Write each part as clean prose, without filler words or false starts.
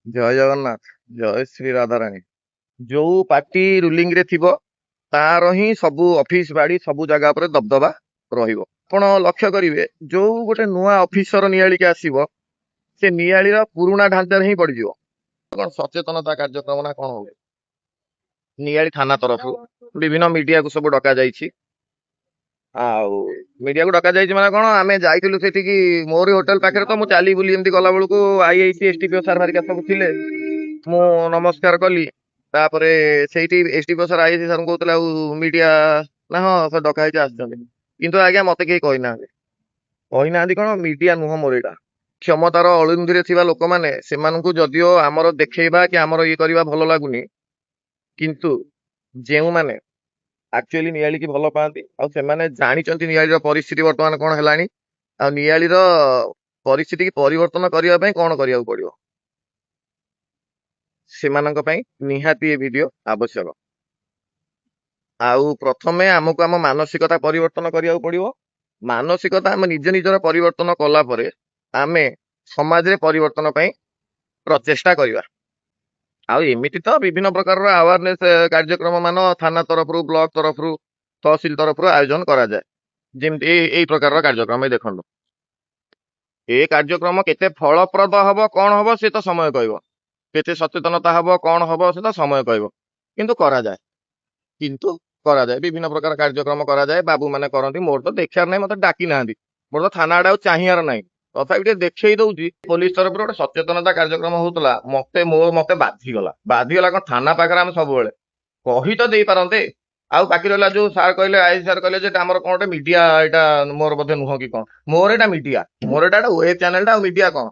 ଜୟ ଜଗନ୍ନାଥ। ଜୟ ଶ୍ରୀ ରାଧାରାଣୀ। ଯୋଉ party ruling ରେ ଥିବ ତାର ହିଁ ସବୁ ଅଫିସ ବାଡି ସବୁ ଜାଗା ଉପରେ ଦବଦବା ରହିବ। ଆପଣ ଲକ୍ଷ୍ୟ କରିବେ ଯୋଉ ଗୋଟେ ନୂଆ ଅଫିସର ନିଆଳିକି ଆସିବ ସେ ନିଆଳିର ପୁରୁଣା ଢାଞ୍ଚାରେ ହିଁ ପଡିଯିବ। କଣ ସଚେତନତା କାର୍ଯ୍ୟକ୍ରମ ନା କଣ ହବ? ନିଆଳି ଥାନା ତରଫରୁ ବିଭିନ୍ନ ମିଡିଆକୁ ସବୁ ଡକା ଯାଇଛି। ଆଉ ମିଡିଆକୁ ଡକା ଯାଇଛି ମାନେ କଣ, ଆମେ ଯାଇଥିଲୁ ସେଠିକି ମୋରି ହୋଟେଲ ପାଖରେ, ତ ମୁଁ ଚାଲି ବୁଲି ଏମିତି ଗଲା ବେଳକୁ ଆଇଆଇସି ଏସଡିପିଓ ସାର୍ ହେରିକା ସବୁ ଥିଲେ। ମୁଁ ନମସ୍କାର କଲି। ତାପରେ ସେଇଠି ଏସଡିପିଓ ସାର୍ ଆଇଆଇସି ସାର୍ କହୁଥିଲେ ଆଉ ମିଡିଆ ନା, ହଁ ସେ ଡକା ହେଇଛି ଆସିଛନ୍ତି, କିନ୍ତୁ ଆଜ୍ଞା ମତେ କେହି କହିନାହାନ୍ତି କଣ, ମିଡିଆ ନୁହଁ ମୋର ଏଇଟା। କ୍ଷମତାର ଅଳିନ୍ଦିରେ ଥିବା ଲୋକମାନେ, ସେମାନଙ୍କୁ ଯଦିଓ ଆମର ଦେଖେଇବା କି ଆମର ଇଏ କରିବା ଭଲ ଲାଗୁନି, କିନ୍ତୁ ଯେଉଁମାନେ ଆକ୍ଚୁଆଲି ନିଆଳିକି ଭଲ ପାଆନ୍ତି ଆଉ ସେମାନେ ଜାଣିଛନ୍ତି ନିଆଳିର ପରିସ୍ଥିତି ବର୍ତ୍ତମାନ କଣ ହେଲାଣି, ଆଉ ନିଆଳିର ପରିସ୍ଥିତି କି ପରିବର୍ତ୍ତନ କରିବା ପାଇଁ କଣ କରିବାକୁ ପଡିବ, ସେମାନଙ୍କ ପାଇଁ ନିହାତି ଏ ଭିଡିଓ ଆବଶ୍ୟକ। ଆଉ ପ୍ରଥମେ ଆମକୁ ଆମ ମାନସିକତା ପରିବର୍ତ୍ତନ କରିବାକୁ ପଡିବ। ମାନସିକତା ଆମେ ନିଜର ପରିବର୍ତ୍ତନ କଲା ପରେ ଆମେ ସମାଜରେ ପରିବର୍ତ୍ତନ ପାଇଁ ପ୍ରଚେଷ୍ଟା କରିବା। ଆଉ ଏମିତି ତ ବିଭିନ୍ନ ପ୍ରକାରର ଆୱାରନେସ କାର୍ଯ୍ୟକ୍ରମ ମାନ ଥାନା ତରଫରୁ, ବ୍ଲକ ତରଫରୁ, ତହସିଲ ତରଫରୁ ଆୟୋଜନ କରାଯାଏ। ଯେମିତି ଏଇ ପ୍ରକାରର କାର୍ଯ୍ୟକ୍ରମ ଦେଖନ୍ତୁ, ଏ କାର୍ଯ୍ୟକ୍ରମ କେତେ ଫଳପ୍ରଦ ହବ କଣ ହବ ସେ ତ ସମୟ କହିବ, କେତେ ସଚେତନତା ହବ କଣ ହବ ସେ ତ ସମୟ କହିବ, କିନ୍ତୁ କରାଯାଏ। କିନ୍ତୁ କରାଯାଏ ବିଭିନ୍ନ ପ୍ରକାର କାର୍ଯ୍ୟକ୍ରମ କରାଯାଏ। ବାବୁ ମାନେ କରନ୍ତି, ମୋର ତ ଦେଖିବାର ନାହିଁ, ମତେ ଡାକି ନାହାନ୍ତି, ମୋର ତ ଥାନା ଆଡେ ଆଉ ଚାହିଁବାର ନାହିଁ। ତଥାପି ଟିକେ ଦେଖେଇ ଦଉଛି, ପୋଲିସ ତରଫରୁ ଗୋଟେ ସଚେତନତା କାର୍ଯ୍ୟକ୍ରମ ହଉଥିଲା, ମତେ ବାଧିଗଲା କଣ, ଥାନା ପାଖରେ ଆମେ ସବୁବେଳେ କହି ତ ଦେଇପାରନ୍ତେ। ଆଉ ବାକି ରହିଲା ଯୋଉ ସାର୍ କହିଲେ, ଆଇ ସାର୍ କହିଲେ ଯେ ଆମର କଣ ଗୋଟେ ମିଡିଆ, ଏଇଟା ମୋର ବୋଧେ ନୁହଁ କି କଣ, ମୋର ଏଇଟା ମିଡିଆ, ମୋର ଏଇଟା ୱେବ ଚ୍ୟାନେଲଟା, ଆଉ ମିଡିଆ କଣ?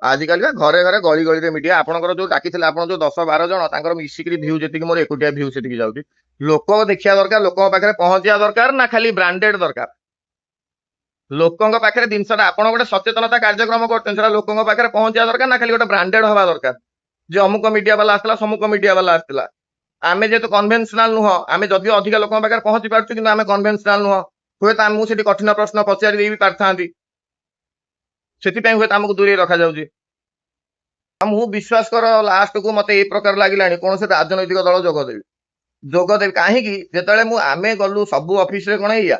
ଆଜିକାଲି ଘରେ ଘରେ ଗଳି ଗଳିରେ ମିଡିଆ। ଆପଣଙ୍କର ଯୋଉ ଡାକିଥିଲେ, ଆପଣ ଯୋଉ 10-12 ଜଣ, ତାଙ୍କର ମିଶିକିରି ଭ୍ୟୁ ଯେତିକି, ମୋର ଏକୁଟିଆ ଭ୍ୟୁ ସେତିକି ଯାଉଛି। ଲୋକ ଦେଖିବା ଦରକାର, ଲୋକଙ୍କ ପାଖରେ ପହଞ୍ଚିବା ଦରକାର, ନା ଖାଲି ବ୍ରାଣ୍ଡେଡ ଦରକାର? ଲୋକଙ୍କ ପାଖରେ ଜିନିଷଟା, ଆପଣ ଗୋଟେ ସଚେତନତା କାର୍ଯ୍ୟକ୍ରମ କରୁଛନ୍ତି, ସେଟା ଲୋକଙ୍କ ପାଖରେ ପହଞ୍ଚିବା ଦରକାର, ନା ଖାଲି ଗୋଟେ ବ୍ରାଣ୍ଡେଡ ହବା ଦରକାର ଯେ ଅମୁକ ମିଡିଆ ବାଲା ଆସିଥିଲା, ସମୁକ ମିଡିଆ ବାଲା ଆସିଥିଲା? ଆମେ ଯେହେତୁ କନଭେନସନାଲ ନୁହଁ, ଆମେ ଯଦିଓ ଅଧିକ ଲୋକଙ୍କ ପାଖରେ ପହଞ୍ଚି ପାରୁଛୁ, କିନ୍ତୁ ଆମେ କନଭେନସନାଲ ନୁହଁ। ହୁଏତ ଆମକୁ ସେଠି କଠିନ ପ୍ରଶ୍ନ ପଚାରି ଦେଇ ବି ପାରିଥାନ୍ତି, ସେଥିପାଇଁ ହୁଏତ ଆମକୁ ଦୂରେଇ ରଖାଯାଉଛି। ଆଉ ମୁଁ ବିଶ୍ୱାସ କର, ଲାଷ୍ଟକୁ ମତେ ଏଇ ପ୍ରକାର ଲାଗିଲାଣି କୌଣସି ରାଜନୈତିକ ଦଳ ଯୋଗଦେବି କାହିଁକି, ଯେତେବେଳେ ଆମେ ଗଲୁ ସବୁ ଅଫିସରେ କଣ ଏଇଆ,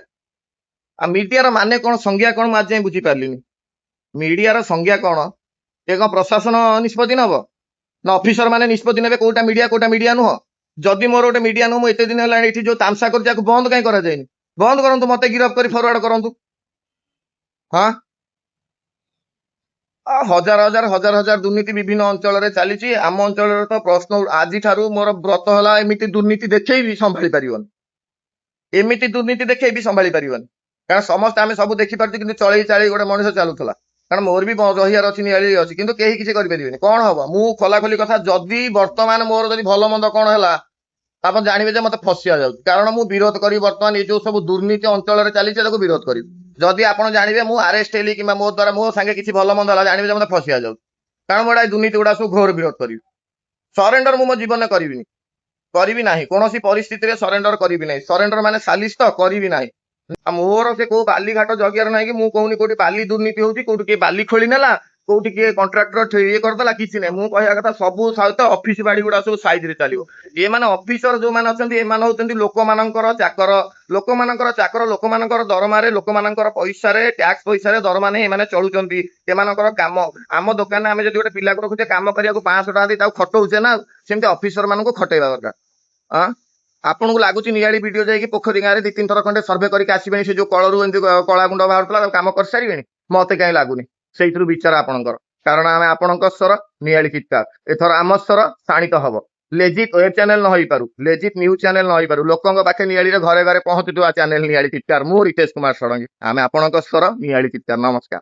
ଆଉ ମିଡିଆର ମାନେ କଣ, ସଂଜ୍ଞା କଣ, ମୁଁ ଆଜି ଯାଏଁ ବୁଝିପାରିଲିନି। ମିଡିଆର ସଂଜ୍ଞା କଣ? ଏ କଣ ପ୍ରଶାସନ ନିଷ୍ପତ୍ତି ନବ, ନା ଅଫିସର ମାନେ ନିଷ୍ପତ୍ତି ନେବେ କୋଉଟା ମିଡିଆ ନୁହଁ? ଯଦି ମୋର ଗୋଟେ ମିଡିଆ ନୁହଁ, ମୁଁ ଏତେ ଦିନ ହେଲାଣି ଏଠି ଯୋଉ ତାମସା କରୁଛି, ତାକୁ ବନ୍ଦ କାହିଁ କରାଯାଇନି? ବନ୍ଦ କରନ୍ତୁ, ମତେ ଗିରଫ କରି ଫରୱାର୍ଡ କରନ୍ତୁ। ହଁ, ହଜାର ଦୁର୍ନୀତି ବିଭିନ୍ନ ଅଞ୍ଚଳରେ ଚାଲିଛି। ଆମ ଅଞ୍ଚଳରେ ତ ପ୍ରଶ୍ନ, ଆଜିଠାରୁ ମୋର ବ୍ରତ ହେଲା, ଏମିତି ଦୁର୍ନୀତି ଦେଖେଇବି ସମ୍ଭାଳି ପାରିବନି, ଏମିତି ଦୁର୍ନୀତି ଦେଖେଇବି ସମ୍ଭାଳି ପାରିବନି। କାରଣ ସମସ୍ତେ ଆମେ ସବୁ ଦେଖିପାରୁଛୁ, କିନ୍ତୁ ଚଳେଇ ଚାଳେଇ ଗୋଟେ ମଣିଷ ଚାଲୁଥିଲା। କାରଣ ମୋର ବି ରହିବାର ଅଛି, ନିଆଳି ଅଛି, କିନ୍ତୁ କେହି କିଛି କରିପାରିବେନି। କଣ ହବ, ମୁଁ ଖୋଲାଖୋଲି କଥା, ଯଦି ବର୍ତ୍ତମାନ ମୋର ଯଦି ଭଲ ମନ୍ଦ କଣ ହେଲା, ଆପଣ ଜାଣିବେ ଯେ ମତେ ଫସିଆ ଯାଉଛି। କାରଣ ମୁଁ ବିରୋଧ କରିବି ବର୍ତ୍ତମାନ ଏଇ ଯୋଉ ସବୁ ଦୁର୍ନୀତି ଅଞ୍ଚଳରେ ଚାଲିଛି, ତାକୁ ବିରୋଧ କରିବି। ଯଦି ଆପଣ ଜାଣିବେ ମୁଁ ଆରେଷ୍ଟ ହେଲି, କିମ୍ବା ମୋ ଦ୍ୱାରା ମୋ ସାଙ୍ଗେ କିଛି ଭଲ ମନ୍ଦ ହେଲା, ଜାଣିବେ ଯେ ମତେ ଫସିଆ ଯାଉଛି। କାରଣ ମୁଁ ଏଇ ଦୁର୍ନୀତି ଗୁଡା ସବୁ ଘୋର ବିରୋଧ କରିବି। ସରେଣ୍ଡର ମୁଁ ମୋ ଜୀବନରେ କରିବି ନାହିଁ, କୌଣସି ପରିସ୍ଥିତିରେ ସରେଣ୍ଡର କରିବି ନାହିଁ। ସରେଣ୍ଡର ମାନେ ସାଲିସ ତ କରିବି ନାହିଁ। ଆଉ ମୋର ସେ କୋଉ ବାଲିଘାଟ ଜଗିବାର ନାହିଁ, କି ମୁଁ କହୁନି କୋଉଠି ବାଲି ଦୁର୍ନୀତି ହଉଛି, କୋଉଠି କିଏ ବାଲି ଖୋଳି ନେଲା, କୋଉଠି କିଏ କଣ୍ଟ୍ରାକ୍ଟର ଇଏ କରିଦେଲା, କିଛି ନାହିଁ। ମୁଁ କହିବା କଥା ସବୁ ସହିତ ଅଫିସ ବାଡି ଗୁଡା ସବୁ ସାଇଜରେ ଚାଲିବ। ଏମାନେ ଅଫିସର ଯୋଉମାନେ ଅଛନ୍ତି, ଏମାନେ ହଉଛନ୍ତି ଲୋକମାନଙ୍କର ଚାକର, ଲୋକମାନଙ୍କର ଦରମାରେ, ଲୋକମାନଙ୍କର ପଇସାରେ, ଟ୍ୟାକ୍ସ ପଇସାରେ ଦରମା ନେଇ ଏମାନେ ଚଳୁଛନ୍ତି। ଏମାନଙ୍କର କାମ, ଆମ ଦୋକାନରେ ଆମେ ଯଦି ଗୋଟେ ପିଲାକୁ ରଖୁଛେ କାମ କରିବାକୁ 500 ଟଙ୍କା ଦେଇ ତାକୁ ଖଟଉଛେ ନା, ସେମିତି ଅଫିସର ମାନଙ୍କୁ ଖଟେଇବା ଦରକାର। ଆପଣଙ୍କୁ ଲାଗୁଛି ନିଆଳି ଭିଡିଓ ଯାଇକି ପୋଖରୀ ଗାଁରେ 2-3 ଥର ଖଣ୍ଡେ ସର୍ଭେ କରିକି ଆସିବେଣି, ସେ ଯୋଉ କଳରୁ ଏମିତି କଳା ଗୁଣ୍ଡ ବାହାରୁଥିଲା, ତାକୁ କାମ କରିସାରିବେଣି? ମତେ କାହିଁ ଲାଗୁନି। ସେଇଥିରୁ ବିଚାର ଆପଣଙ୍କର, କାରଣ ଆମେ ଆପଣଙ୍କ ସ୍ୱର ନିଆଳି ଚିତ୍କାର। ଏଥର ଆମ ସ୍ୱର ଶାଣିତ ହବ। ଲେଜିଟ୍ ୱେବ ଚ୍ୟାନେଲ ନ ହେଇପାରୁ, ଲେଜିଟ୍ ନ୍ୟୁଜ ଚ୍ୟାନେଲ ନ ହେଇପାରୁ, ଲୋକଙ୍କ ପାଖେ ନିଆଳିରେ ଘରେ ଘରେ ପହଞ୍ଚୁଥିବା ଚ୍ୟାନେଲ ନିଆଳି ଚିତ୍କାର। ମୁଁ ରିତେଶ କୁମାର ଷଡଙ୍ଗୀ, ଆମେ ଆପଣଙ୍କ ସ୍ୱର ନିଆଳି ଚିତ୍କାର। ନମସ୍କାର।